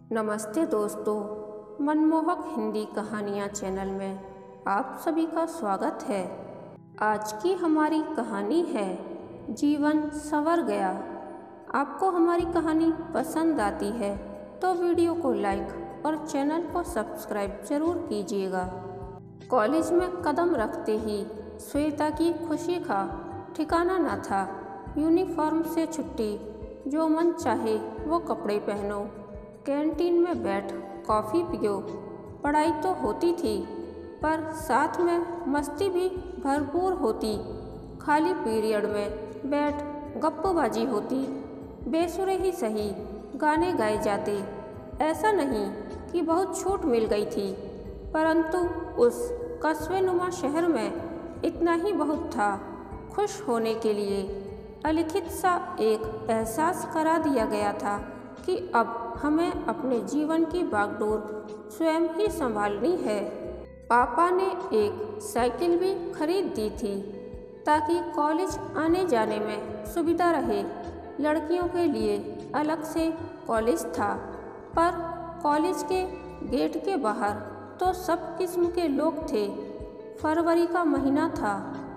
नमस्ते दोस्तों, मनमोहक हिंदी कहानियाँ चैनल में आप सभी का स्वागत है। आज की हमारी कहानी है जीवन संवर गया। आपको हमारी कहानी पसंद आती है तो वीडियो को लाइक और चैनल को सब्सक्राइब जरूर कीजिएगा। कॉलेज में कदम रखते ही श्वेता की खुशी का ठिकाना न था। यूनिफॉर्म से छुट्टी, जो मन चाहे वो कपड़े पहनो, कैंटीन में बैठ कॉफ़ी पियो। पढ़ाई तो होती थी पर साथ में मस्ती भी भरपूर होती। खाली पीरियड में बैठ गप्पबाजी होती। बेसुरे ही सही गाने गाए जाते। ऐसा नहीं कि बहुत छूट मिल गई थी, परंतु उस कस्बे-नुमा शहर में इतना ही बहुत था। खुश होने के लिए अलिखित सा एक एहसास करा दिया गया था कि अब हमें अपने जीवन की बागडोर स्वयं ही संभालनी है। पापा ने एक साइकिल भी खरीद दी थी ताकि कॉलेज आने जाने में सुविधा रहे। लड़कियों के लिए अलग से कॉलेज था, पर कॉलेज के गेट के बाहर तो सब किस्म के लोग थे। फरवरी का महीना था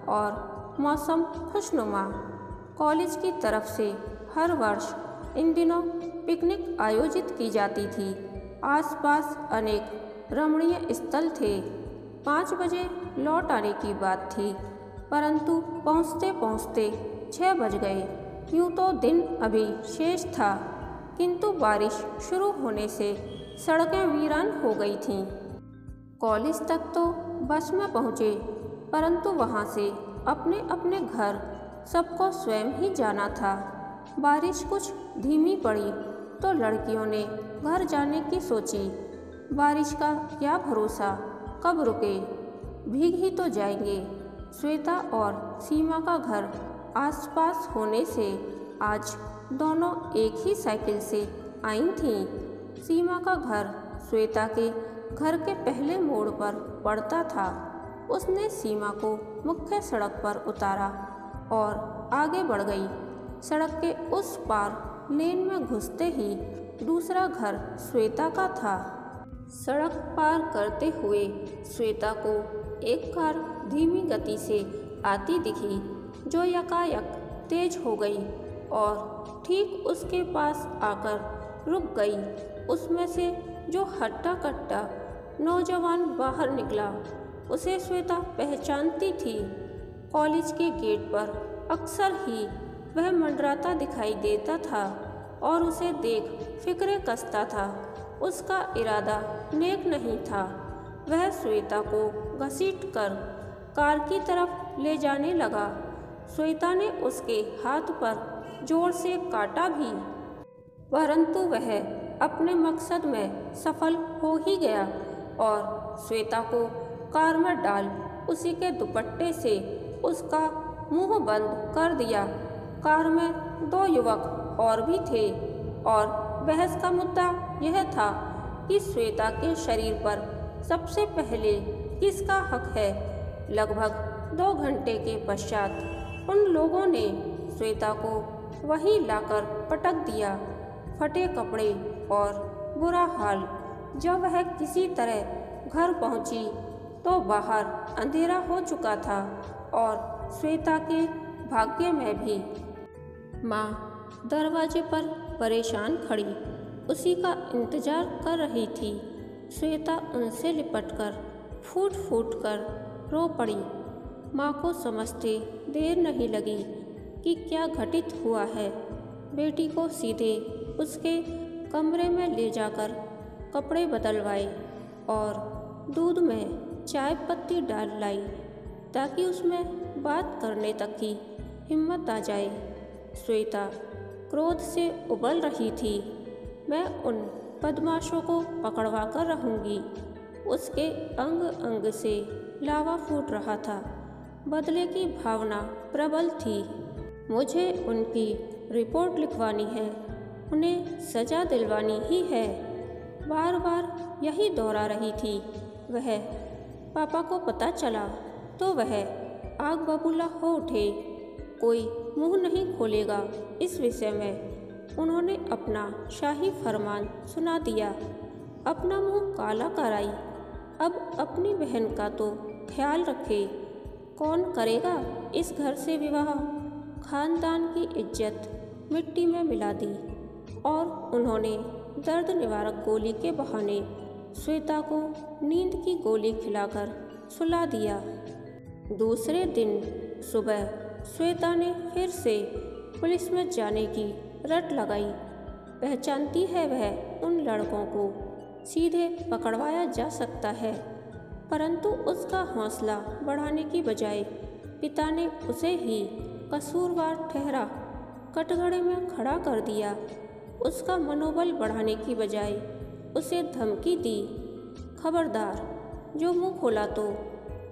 और मौसम खुशनुमा। कॉलेज की तरफ से हर वर्ष इन दिनों पिकनिक आयोजित की जाती थी। आसपास अनेक रमणीय स्थल थे। 5 बजे लौट आने की बात थी, परंतु पहुँचते पहुँचते 6 बज गए। यूँ तो दिन अभी शेष था, किंतु बारिश शुरू होने से सड़कें वीरान हो गई थीं। कॉलेज तक तो बस में पहुँचे, परंतु वहाँ से अपने अपने घर सबको स्वयं ही जाना था। बारिश कुछ धीमी पड़ी तो लड़कियों ने घर जाने की सोची। बारिश का क्या भरोसा, कब रुके, भीग ही तो जाएंगे। श्वेता और सीमा का घर आसपास होने से आज दोनों एक ही साइकिल से आई थीं। सीमा का घर श्वेता के घर के पहले मोड़ पर पड़ता था। उसने सीमा को मुख्य सड़क पर उतारा और आगे बढ़ गई। सड़क के उस पार लेन में घुसते ही दूसरा घर श्वेता का था। सड़क पार करते हुए श्वेता को एक कार धीमी गति से आती दिखी, जो यकायक तेज हो गई और ठीक उसके पास आकर रुक गई। उसमें से जो हट्टा कट्टा नौजवान बाहर निकला, उसे श्वेता पहचानती थी। कॉलेज के गेट पर अक्सर ही वह मंडराता दिखाई देता था और उसे देख फिक्रे कसता था। उसका इरादा नेक नहीं था। वह श्वेता को घसीटकर कार की तरफ ले जाने लगा। श्वेता ने उसके हाथ पर जोर से काटा भी, परंतु वह अपने मकसद में सफल हो ही गया और श्वेता को कार में डाल उसी के दुपट्टे से उसका मुंह बंद कर दिया। कार में 2 युवक और भी थे और बहस का मुद्दा यह था कि श्वेता के शरीर पर सबसे पहले किसका हक है। लगभग 2 घंटे के पश्चात उन लोगों ने श्वेता को वहीं लाकर पटक दिया। फटे कपड़े और बुरा हाल। जब वह किसी तरह घर पहुंची तो बाहर अंधेरा हो चुका था और श्वेता के भाग्य में भी। माँ दरवाजे पर परेशान खड़ी उसी का इंतजार कर रही थी। श्वेता उनसे लिपटकर फूट फूट कर रो पड़ी। माँ को समझते देर नहीं लगी कि क्या घटित हुआ है। बेटी को सीधे उसके कमरे में ले जाकर कपड़े बदलवाए और दूध में चाय पत्ती डाल लाई ताकि उसमें बात करने तक की हिम्मत आ जाए। श्वेता क्रोध से उबल रही थी। मैं उन बदमाशों को पकड़वा कर रहूँगी। उसके अंग अंग से लावा फूट रहा था। बदले की भावना प्रबल थी। मुझे उनकी रिपोर्ट लिखवानी है, उन्हें सजा दिलवानी ही है। बार बार यही दोहरा रही थी वह। पापा को पता चला तो वह आग बबूला हो उठे। कोई मुंह नहीं खोलेगा इस विषय में। उन्होंने अपना शाही फरमान सुना दिया। अपना मुंह काला कराई। अब अपनी बहन का तो ख्याल रखे। कौन करेगा इस घर से विवाह। खानदान की इज्जत मिट्टी में मिला दी और उन्होंने दर्द निवारक गोली के बहाने श्वेता को नींद की गोली खिलाकर सुला दिया। दूसरे दिन सुबह श्वेता ने फिर से पुलिस में जाने की रट लगाई। पहचानती है वह उन लड़कों को सीधे पकड़वाया जा सकता है, परंतु उसका हौसला बढ़ाने की बजाय पिता ने उसे ही कसूरवार ठहरा कटघरे में खड़ा कर दिया। उसका मनोबल बढ़ाने की बजाय उसे धमकी दी। खबरदार, जो मुंह खोला तो।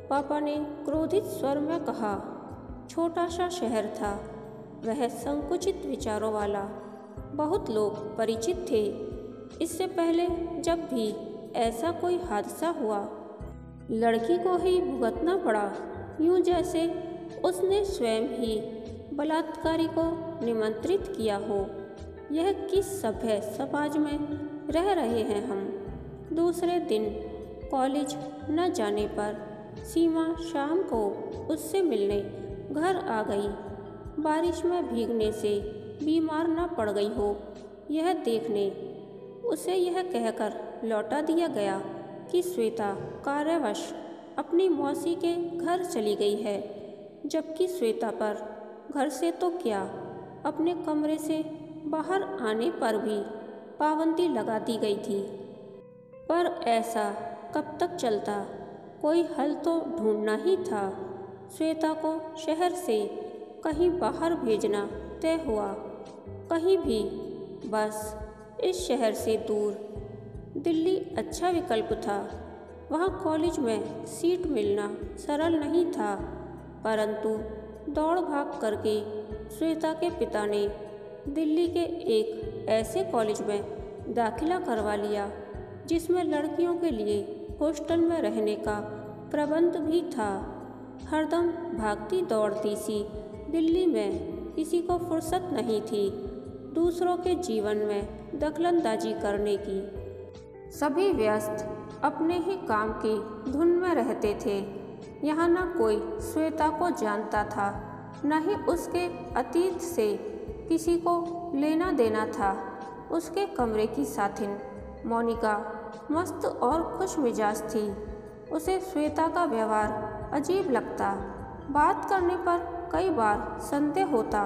पापा ने क्रोधित स्वर में कहा। छोटा सा शहर था, वह संकुचित विचारों वाला। बहुत लोग परिचित थे। इससे पहले जब भी ऐसा कोई हादसा हुआ, लड़की को ही भुगतना पड़ा, यूं जैसे उसने स्वयं ही बलात्कारी को निमंत्रित किया हो। यह किस सभ्य समाज में रह रहे हैं हम। दूसरे दिन कॉलेज न जाने पर सीमा शाम को उससे मिलने घर आ गई। बारिश में भीगने से बीमार न पड़ गई हो, यह देखने। उसे यह कहकर लौटा दिया गया कि श्वेता कार्यवश अपनी मौसी के घर चली गई है, जबकि श्वेता पर घर से तो क्या, अपने कमरे से बाहर आने पर भी पाबंदी लगा दी गई थी। पर ऐसा कब तक चलता। कोई हल तो ढूंढना ही था। श्वेता को शहर से कहीं बाहर भेजना तय हुआ। कहीं भी, बस इस शहर से दूर। दिल्ली अच्छा विकल्प था। वहाँ कॉलेज में सीट मिलना सरल नहीं था, परंतु दौड़ भाग करके श्वेता के पिता ने दिल्ली के एक ऐसे कॉलेज में दाखिला करवा लिया जिसमें लड़कियों के लिए हॉस्टल में रहने का प्रबंध भी था। हरदम भागती दौड़ती सी दिल्ली में किसी को फुर्सत नहीं थी दूसरों के जीवन में दखलंदाजी करने की। सभी व्यस्त अपने ही काम की धुन में रहते थे। यहाँ न कोई श्वेता को जानता था, न ही उसके अतीत से किसी को लेना देना था। उसके कमरे की साथिन मोनिका मस्त और खुश मिजाज थी। उसे श्वेता का व्यवहार अजीब लगता। बात करने पर कई बार संदेह होता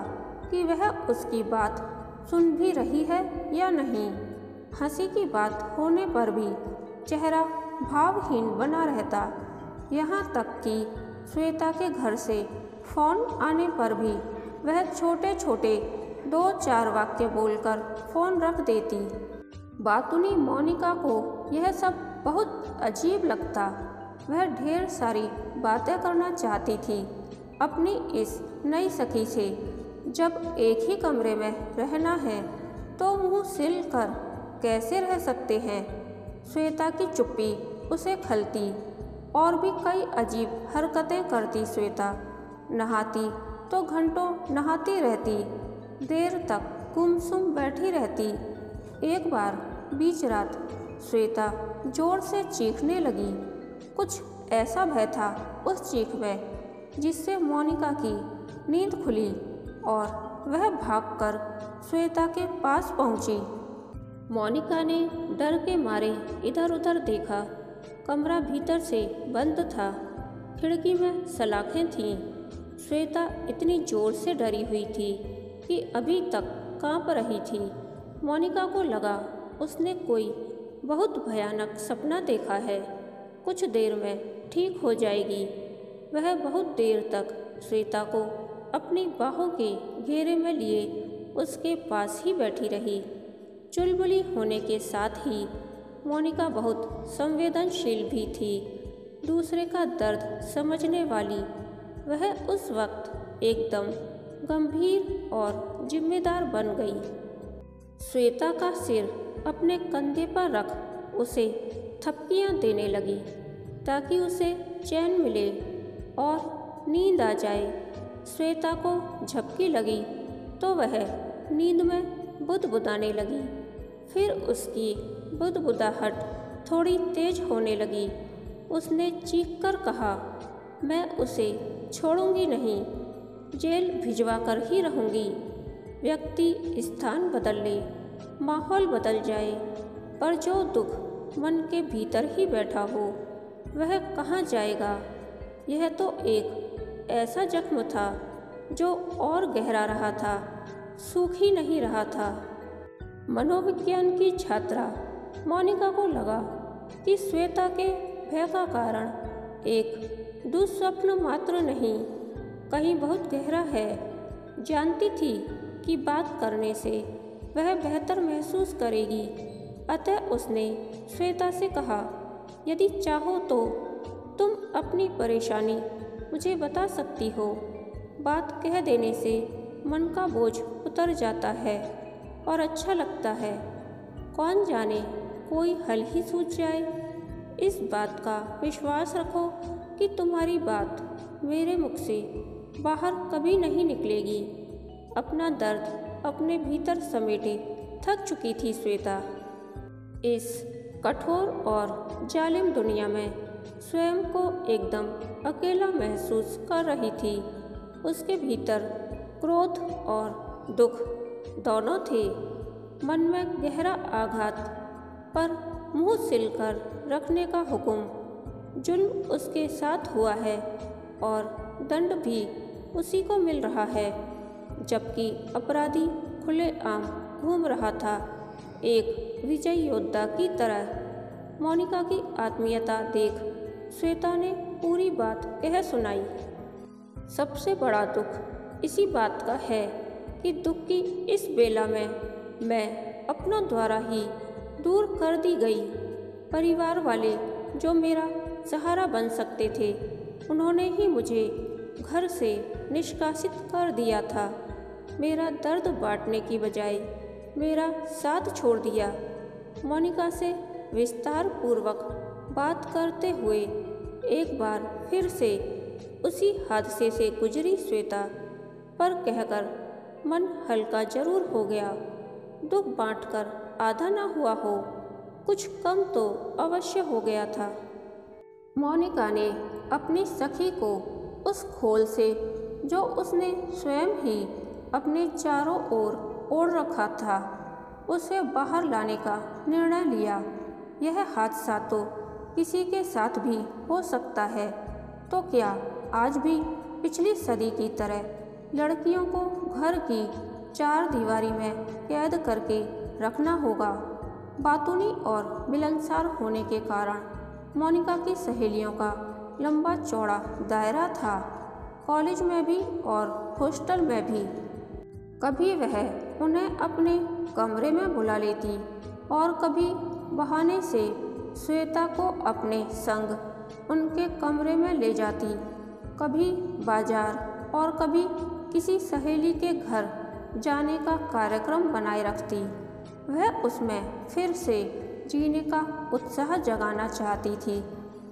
कि वह उसकी बात सुन भी रही है या नहीं। हंसी की बात होने पर भी चेहरा भावहीन बना रहता। यहाँ तक कि श्वेता के घर से फ़ोन आने पर भी वह छोटे छोटे 2-4 वाक्य बोलकर फ़ोन रख देती। बातुनी मोनिका को यह सब बहुत अजीब लगता। वह ढेर सारी बातें करना चाहती थी अपनी इस नई सखी से। जब एक ही कमरे में रहना है तो मुंह सिल कर कैसे रह सकते हैं। श्वेता की चुप्पी उसे खलती। और भी कई अजीब हरकतें करती श्वेता। नहाती तो घंटों नहाती रहती, देर तक गुमसुम बैठी रहती। एक बार बीच रात श्वेता जोर से चीखने लगी। कुछ ऐसा भय था उस चीख में जिससे मोनिका की नींद खुली और वह भागकर श्वेता के पास पहुंची। मोनिका ने डर के मारे इधर उधर देखा। कमरा भीतर से बंद था। खिड़की में सलाखें थीं। श्वेता इतनी जोर से डरी हुई थी कि अभी तक कांप रही थी। मोनिका को लगा उसने कोई बहुत भयानक सपना देखा है। कुछ देर में ठीक हो जाएगी। वह बहुत देर तक श्वेता को अपनी बाहों के घेरे में लिए उसके पास ही बैठी रही। चुलबुली होने के साथ ही मोनिका बहुत संवेदनशील भी थी। दूसरे का दर्द समझने वाली वह उस वक्त एकदम गंभीर और जिम्मेदार बन गई। श्वेता का सिर अपने कंधे पर रख उसे थपकियां देने लगी ताकि उसे चैन मिले और नींद आ जाए। श्वेता को झपकी लगी तो वह नींद में बुदबुदाने लगी। फिर उसकी बुदबुदाहट थोड़ी तेज होने लगी। उसने चीखकर कहा, मैं उसे छोड़ूंगी नहीं, जेल भिजवा कर ही रहूंगी। व्यक्ति स्थान बदल ले, माहौल बदल जाए, पर जो दुख मन के भीतर ही बैठा हो वह कहाँ जाएगा। यह तो एक ऐसा जख्म था जो और गहरा रहा था, सूख ही नहीं रहा था। मनोविज्ञान की छात्रा मोनिका को लगा कि श्वेता के भय का कारण एक दुस्वप्न मात्र नहीं, कहीं बहुत गहरा है। जानती थी कि बात करने से वह बेहतर महसूस करेगी, अतः उसने श्वेता से कहा, यदि चाहो तो तुम अपनी परेशानी मुझे बता सकती हो। बात कह देने से मन का बोझ उतर जाता है और अच्छा लगता है। कौन जाने कोई हल ही सूझ जाए। इस बात का विश्वास रखो कि तुम्हारी बात मेरे मुख से बाहर कभी नहीं निकलेगी। अपना दर्द अपने भीतर समेटे थक चुकी थी श्वेता। इस कठोर और जालिम दुनिया में स्वयं को एकदम अकेला महसूस कर रही थी। उसके भीतर क्रोध और दुख दोनों थे। मन में गहरा आघात, पर मुंह सिलकर रखने का हुक्म। जुल्म उसके साथ हुआ है और दंड भी उसी को मिल रहा है, जबकि अपराधी खुलेआम घूम रहा था, एक विजय योद्धा की तरह। मोनिका की आत्मीयता देख श्वेता ने पूरी बात कह सुनाई। सबसे बड़ा दुख इसी बात का है कि दुख की इस बेला में मैं अपनों द्वारा ही दूर कर दी गई। परिवार वाले जो मेरा सहारा बन सकते थे, उन्होंने ही मुझे घर से निष्कासित कर दिया था। मेरा दर्द बांटने की बजाय मेरा साथ छोड़ दिया। मोनिका से विस्तार पूर्वक बात करते हुए एक बार फिर से उसी हादसे से गुजरी श्वेता, पर कहकर मन हल्का जरूर हो गया। दुख बांटकर आधा ना हुआ हो, कुछ कम तो अवश्य हो गया था। मोनिका ने अपनी सखी को उस खोल से, जो उसने स्वयं ही अपने चारों ओर ओढ़ रखा था, उसे बाहर लाने का निर्णय लिया। यह हादसा तो किसी के साथ भी हो सकता है, तो क्या आज भी पिछली सदी की तरह लड़कियों को घर की चार दीवारी में कैद करके रखना होगा। बातूनी और मिलनसार होने के कारण मोनिका की सहेलियों का लंबा चौड़ा दायरा था, कॉलेज में भी और हॉस्टल में भी। कभी वह उन्हें अपने कमरे में बुला लेती और कभी बहाने से श्वेता को अपने संग उनके कमरे में ले जाती। कभी बाजार और कभी किसी सहेली के घर जाने का कार्यक्रम बनाए रखती। वह उसमें फिर से जीने का उत्साह जगाना चाहती थी।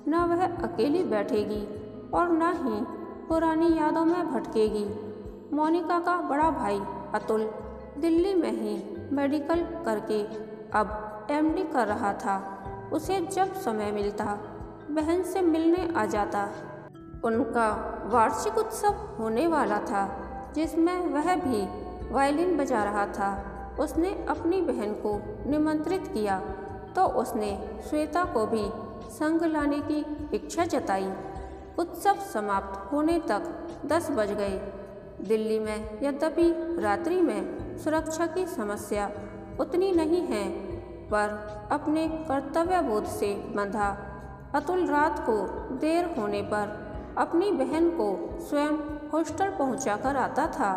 न वह अकेली बैठेगी और न ही पुरानी यादों में भटकेगी। मोनिका का बड़ा भाई अतुल दिल्ली में ही मेडिकल करके अब एमडी कर रहा था। उसे जब समय मिलता बहन से मिलने आ जाता। उनका वार्षिक उत्सव होने वाला था, जिसमें वह भी वायलिन बजा रहा था। उसने अपनी बहन को निमंत्रित किया तो उसने श्वेता को भी संग लाने की इच्छा जताई। उत्सव समाप्त होने तक 10 बज गए। दिल्ली में यद्यपि रात्रि में सुरक्षा की समस्या उतनी नहीं है, पर अपने कर्तव्यबोध से बंधा अतुल रात को देर होने पर अपनी बहन को स्वयं हॉस्टल पहुंचाकर आता था।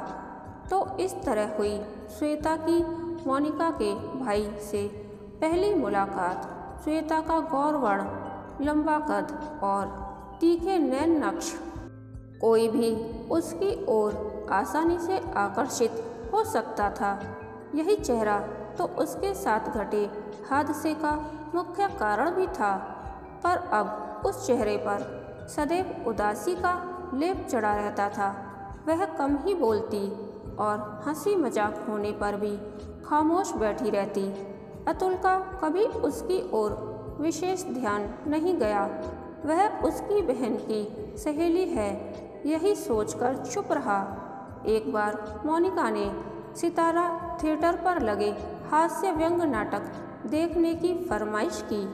तो इस तरह हुई श्वेता की मोनिका के भाई से पहली मुलाकात। श्वेता का गौरवर्ण, लंबा कद और तीखे नैन नक्श, कोई भी उसकी ओर आसानी से आकर्षित हो सकता था। यही चेहरा तो उसके साथ घटे हादसे का मुख्य कारण भी था, पर अब उस चेहरे पर सदैव उदासी का लेप चढ़ा रहता था। वह कम ही बोलती और हंसी मजाक होने पर भी खामोश बैठी रहती। अतुल का कभी उसकी ओर विशेष ध्यान नहीं गया। वह उसकी बहन की सहेली है, यही सोचकर चुप रहा। एक बार मोनिका ने सितारा थिएटर पर लगे हास्य व्यंग नाटक देखने की फरमाइश की।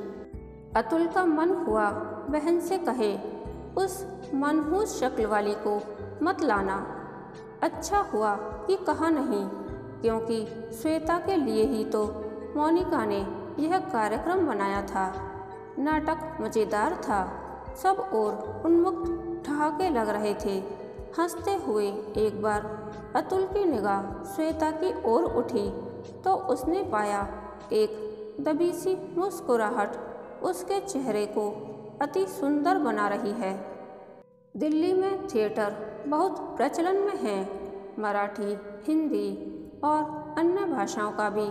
अतुल का मन हुआ बहन से कहे, उस मनहूस शक्ल वाली को मत लाना। अच्छा हुआ कि कहा नहीं, क्योंकि श्वेता के लिए ही तो मोनिका ने यह कार्यक्रम बनाया था। नाटक मज़ेदार था, सब ओर उन्मुक्त ठहाके लग रहे थे। हंसते हुए एक बार अतुल की निगाह श्वेता की ओर उठी तो उसने पाया एक दबी सी मुस्कुराहट उसके चेहरे को अति सुंदर बना रही है। दिल्ली में थिएटर बहुत प्रचलन में है, मराठी, हिंदी और अन्य भाषाओं का भी।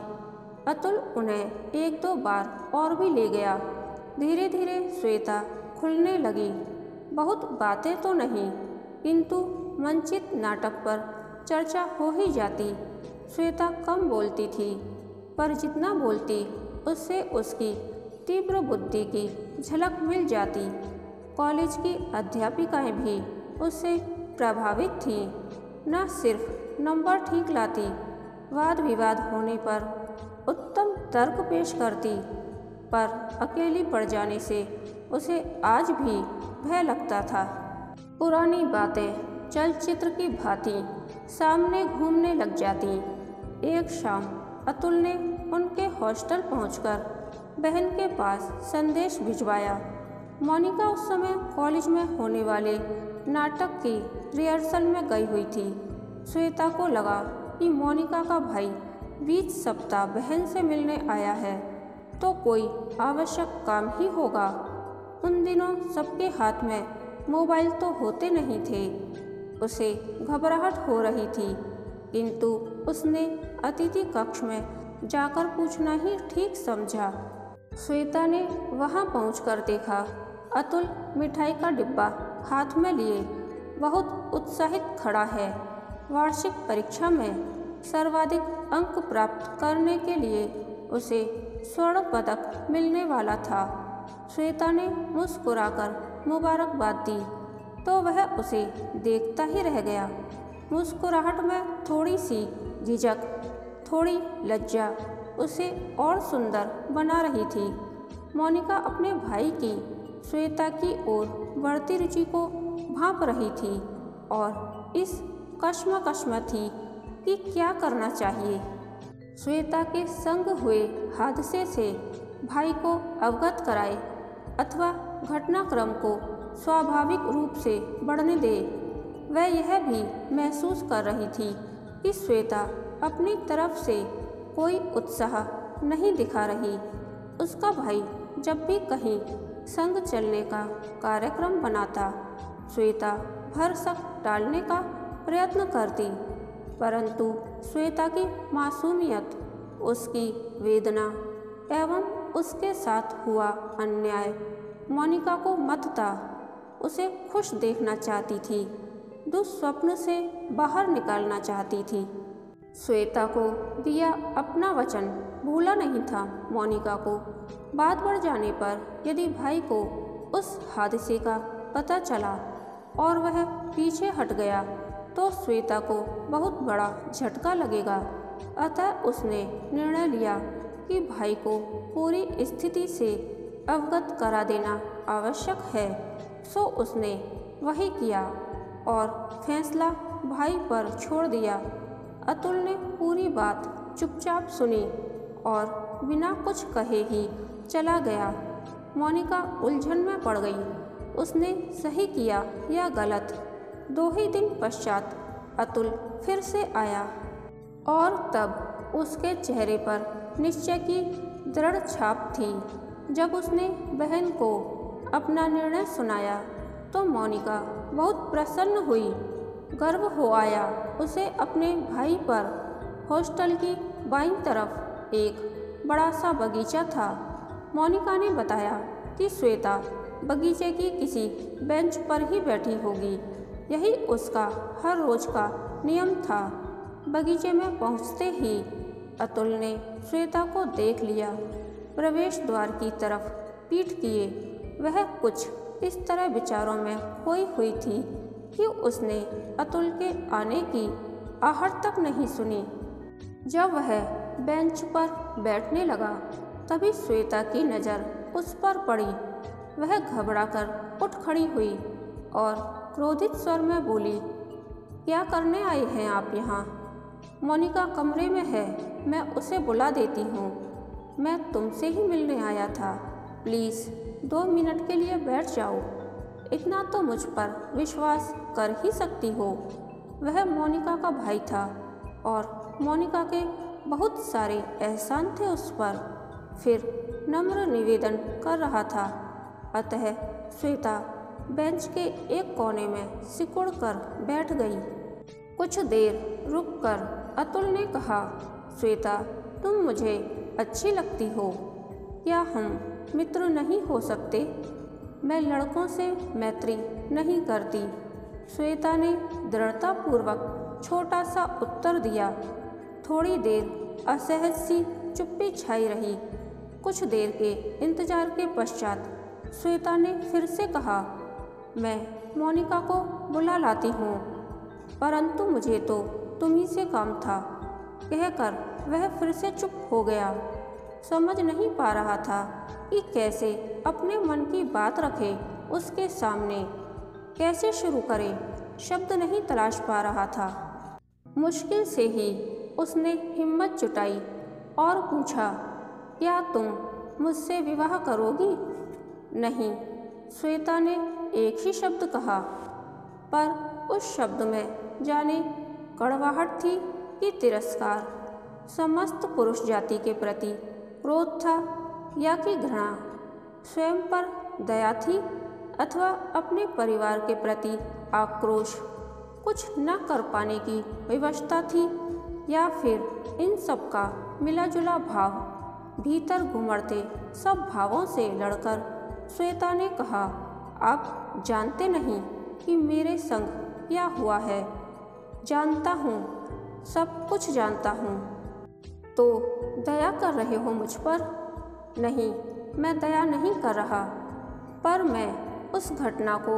अतुल उन्हें एक दो बार और भी ले गया। धीरे धीरे श्वेता खुलने लगी। बहुत बातें तो नहीं, किंतु मंचित नाटक पर चर्चा हो ही जाती। श्वेता कम बोलती थी, पर जितना बोलती उससे उसकी तीव्र बुद्धि की झलक मिल जाती। कॉलेज की अध्यापिकाएं भी उससे प्रभावित थीं। न सिर्फ नंबर ठीक लाती, वाद विवाद होने पर उत्तम तर्क पेश करती, पर अकेली पड़ जाने से उसे आज भी भय लगता था। पुरानी बातें चलचित्र की भांति सामने घूमने लग जाती। एक शाम अतुल ने उनके हॉस्टल पहुंचकर बहन के पास संदेश भिजवाया। मोनिका उस समय कॉलेज में होने वाले नाटक की रिहर्सल में गई हुई थी। श्वेता को लगा कि मोनिका का भाई बीच सप्ताह बहन से मिलने आया है, तो कोई आवश्यक काम ही होगा। उन दिनों सबके हाथ में मोबाइल तो होते नहीं थे। उसे घबराहट हो रही थी, किंतु उसने अतिथि कक्ष में जाकर पूछना ही ठीक समझा। श्वेता ने वहां पहुंचकर देखा अतुल मिठाई का डिब्बा हाथ में लिए बहुत उत्साहित खड़ा है। वार्षिक परीक्षा में सर्वाधिक अंक प्राप्त करने के लिए उसे स्वर्ण पदक मिलने वाला था। श्वेता ने मुस्कुराकर मुबारकबाद दी तो वह उसे देखता ही रह गया। मुस्कुराहट में थोड़ी सी झिझक, थोड़ी लज्जा उसे और सुंदर बना रही थी। मोनिका अपने भाई की श्वेता की ओर बढ़ती रुचि को भांप रही थी और इस कश्मकश में थी कि क्या करना चाहिए। श्वेता के संग हुए हादसे से भाई को अवगत कराए अथवा घटनाक्रम को स्वाभाविक रूप से बढ़ने दे। वह यह भी महसूस कर रही थी कि श्वेता अपनी तरफ से कोई उत्साह नहीं दिखा रही। उसका भाई जब भी कहीं संग चलने का कार्यक्रम बनाता, श्वेता भरसक टालने का प्रयत्न करती, परंतु श्वेता की मासूमियत, उसकी वेदना एवं उसके साथ हुआ अन्याय मोनिका को मतता। उसे खुश देखना चाहती थी, दुस्वप्न से बाहर निकालना चाहती थी। श्वेता को दिया अपना वचन भूला नहीं था। मोनिका को बात बढ़ जाने पर यदि भाई को उस हादसे का पता चला और वह पीछे हट गया तो श्वेता को बहुत बड़ा झटका लगेगा। अतः उसने निर्णय लिया कि भाई को पूरी स्थिति से अवगत करा देना आवश्यक है। सो उसने वही किया और फैसला भाई पर छोड़ दिया। अतुल ने पूरी बात चुपचाप सुनी और बिना कुछ कहे ही चला गया। मोनिका उलझन में पड़ गई। उसने सही किया या गलत। 2 ही दिन पश्चात अतुल फिर से आया और तब उसके चेहरे पर निश्चय की दृढ़ छाप थी। जब उसने बहन को अपना निर्णय सुनाया तो मोनिका बहुत प्रसन्न हुई। गर्व हो आया उसे अपने भाई पर। हॉस्टल की बाईं तरफ एक बड़ा सा बगीचा था। मोनिका ने बताया कि श्वेता बगीचे की किसी बेंच पर ही बैठी होगी। यही उसका हर रोज का नियम था। बगीचे में पहुंचते ही अतुल ने श्वेता को देख लिया। प्रवेश द्वार की तरफ पीठ किए वह कुछ इस तरह विचारों में खोई हुई थी कि उसने अतुल के आने की आहट तक नहीं सुनी। जब वह बेंच पर बैठने लगा तभी श्वेता की नज़र उस पर पड़ी। वह घबराकर उठ खड़ी हुई और क्रोधित स्वर में बोली, क्या करने आए हैं आप यहाँ? मोनिका कमरे में है, मैं उसे बुला देती हूँ। मैं तुमसे ही मिलने आया था, प्लीज़ 2 मिनट के लिए बैठ जाओ। इतना तो मुझ पर विश्वास कर ही सकती हो। वह मोनिका का भाई था और मोनिका के बहुत सारे एहसान थे उस पर। फिर नम्र निवेदन कर रहा था। अतः श्वेता बेंच के एक कोने में सिकुड़ कर बैठ गई। कुछ देर रुककर अतुल ने कहा, श्वेता तुम मुझे अच्छी लगती हो, क्या हम मित्र नहीं हो सकते? मैं लड़कों से मैत्री नहीं करती। श्वेता ने दृढ़तापूर्वक छोटा सा उत्तर दिया। थोड़ी देर असहज सी चुप्पी छाई रही। कुछ देर के इंतजार के पश्चात श्वेता ने फिर से कहा, मैं मोनिका को बुला लाती हूँ, परंतु मुझे तो तुम्ही से काम था। कहकर वह फिर से चुप हो गया। समझ नहीं पा रहा था कि कैसे अपने मन की बात रखे उसके सामने, कैसे शुरू करे। शब्द नहीं तलाश पा रहा था। मुश्किल से ही उसने हिम्मत जुटाई और पूछा, क्या तुम मुझसे विवाह करोगी? नहीं, श्वेता ने एक ही शब्द कहा, पर उस शब्द में जाने कड़वाहट थी कि तिरस्कार, समस्त पुरुष जाति के प्रति क्रोध था या कि घृणा, स्वयं पर दया थी अथवा अपने परिवार के प्रति आक्रोश, कुछ न कर पाने की विवशता थी या फिर इन सब का मिला जुला भाव। भीतर घुमड़ते सब भावों से लड़कर श्वेता ने कहा, आप जानते नहीं कि मेरे संग क्या हुआ है। जानता हूँ, सब कुछ जानता हूँ। तो दया कर रहे हो मुझ पर? नहीं, मैं दया नहीं कर रहा, पर मैं उस घटना को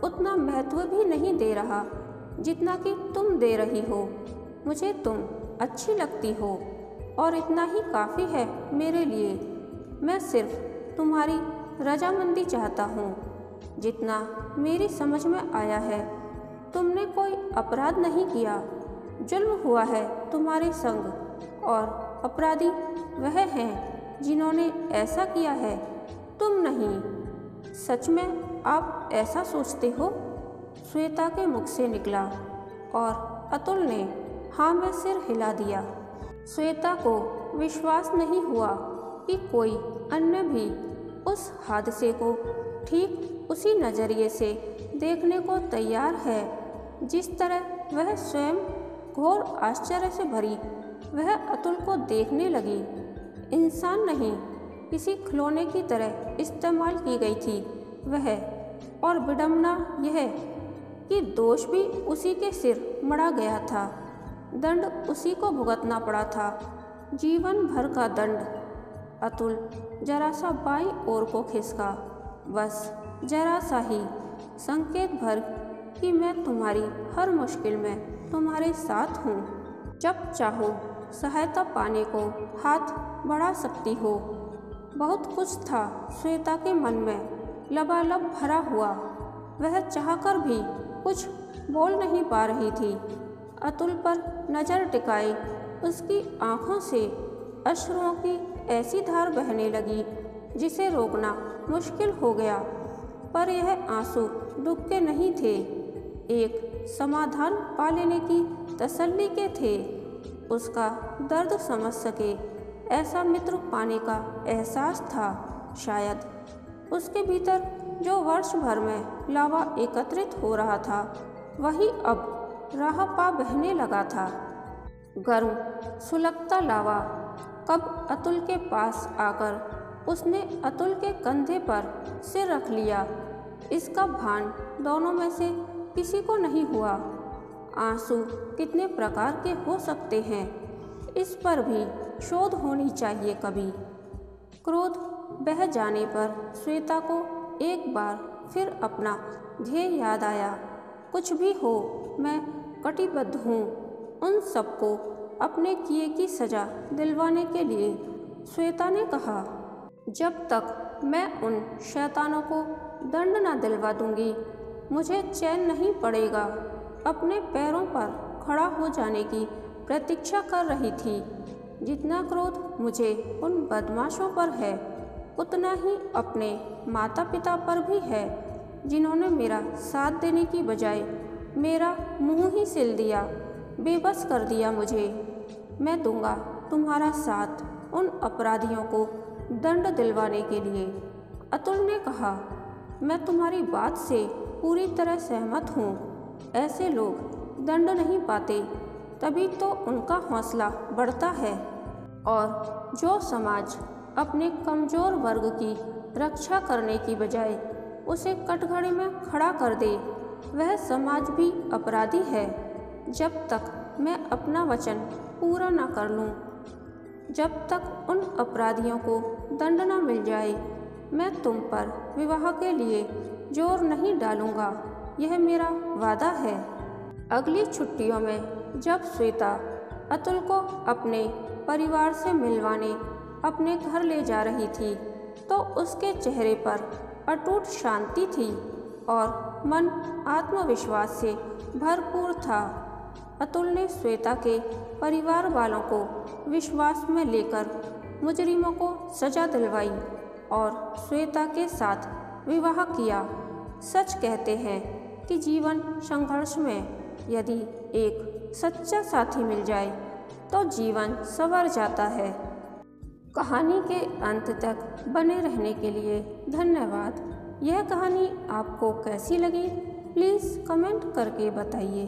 उतना महत्व भी नहीं दे रहा जितना कि तुम दे रही हो। मुझे तुम अच्छी लगती हो और इतना ही काफ़ी है मेरे लिए। मैं सिर्फ तुम्हारी रजामंदी चाहता हूँ। जितना मेरी समझ में आया है, तुमने कोई अपराध नहीं किया। जुल्म हुआ है तुम्हारे संग और अपराधी वह हैं जिन्होंने ऐसा किया है, तुम नहीं। सच में आप ऐसा सोचते हो? श्वेता के मुख से निकला और अतुल ने हाँ में सिर हिला दिया। श्वेता को विश्वास नहीं हुआ कि कोई अन्य भी उस हादसे को ठीक उसी नज़रिए से देखने को तैयार है जिस तरह वह स्वयं घोर आश्चर्य से भरी वह अतुल को देखने लगी। इंसान नहीं, किसी खिलौने की तरह इस्तेमाल की गई थी वह। और विडंबना यह कि दोष भी उसी के सिर मढ़ा गया था, दंड उसी को भुगतना पड़ा था, जीवन भर का दंड। अतुल जरा सा बाईं ओर को खिसका, बस जरा सा ही, संकेत भर कि मैं तुम्हारी हर मुश्किल में तुम्हारे साथ हूँ। जब चाहो सहायता पाने को हाथ बढ़ा सकती हो। बहुत कुछ था श्वेता के मन में लबालब भरा हुआ। वह चाहकर भी कुछ बोल नहीं पा रही थी। अतुल पर नज़र टिकाए उसकी आँखों से अश्रुओं की ऐसी धार बहने लगी जिसे रोकना मुश्किल हो गया। पर यह आंसू दुख के नहीं थे, एक समाधान पा लेने की तसल्ली के थे। उसका दर्द समझ सके ऐसा मित्र पाने का एहसास था। शायद उसके भीतर जो वर्ष भर में लावा एकत्रित हो रहा था वही अब राह पा बहने लगा था। गर्म सुलगता लावा कब अतुल के पास आकर उसने अतुल के कंधे पर सिर रख लिया, इसका भान दोनों में से किसी को नहीं हुआ। आंसू कितने प्रकार के हो सकते हैं, इस पर भी शोध होनी चाहिए कभी। क्रोध बह जाने पर श्वेता को एक बार फिर अपना ध्येय याद आया। कुछ भी हो, मैं कटिबद्ध हूँ उन सबको अपने किए की सज़ा दिलवाने के लिए। श्वेता ने कहा, जब तक मैं उन शैतानों को दंड न दिलवा दूंगी, मुझे चैन नहीं पड़ेगा। अपने पैरों पर खड़ा हो जाने की प्रतीक्षा कर रही थी। जितना क्रोध मुझे उन बदमाशों पर है, उतना ही अपने माता पिता पर भी है, जिन्होंने मेरा साथ देने की बजाय मेरा मुंह ही सिल दिया, बेबस कर दिया मुझे। मैं दूंगा तुम्हारा साथ उन अपराधियों को दंड दिलवाने के लिए। अतुल ने कहा, मैं तुम्हारी बात से पूरी तरह सहमत हूँ। ऐसे लोग दंड नहीं पाते, तभी तो उनका हौसला बढ़ता है। और जो समाज अपने कमज़ोर वर्ग की रक्षा करने की बजाय उसे कटघरे में खड़ा कर दे, वह समाज भी अपराधी है। जब तक मैं अपना वचन पूरा न कर लूँ, जब तक उन अपराधियों को दंड न मिल जाए, मैं तुम पर विवाह के लिए जोर नहीं डालूंगा। यह मेरा वादा है। अगली छुट्टियों में जब श्वेता अतुल को अपने परिवार से मिलवाने अपने घर ले जा रही थी, तो उसके चेहरे पर अटूट शांति थी और मन आत्मविश्वास से भरपूर था। अतुल ने श्वेता के परिवार वालों को विश्वास में लेकर मुजरिमों को सजा दिलवाई और श्वेता के साथ विवाह किया। सच कहते हैं कि जीवन संघर्ष में यदि एक सच्चा साथी मिल जाए तो जीवन संवर जाता है। कहानी के अंत तक बने रहने के लिए धन्यवाद। यह कहानी आपको कैसी लगी, प्लीज़ कमेंट करके बताइए।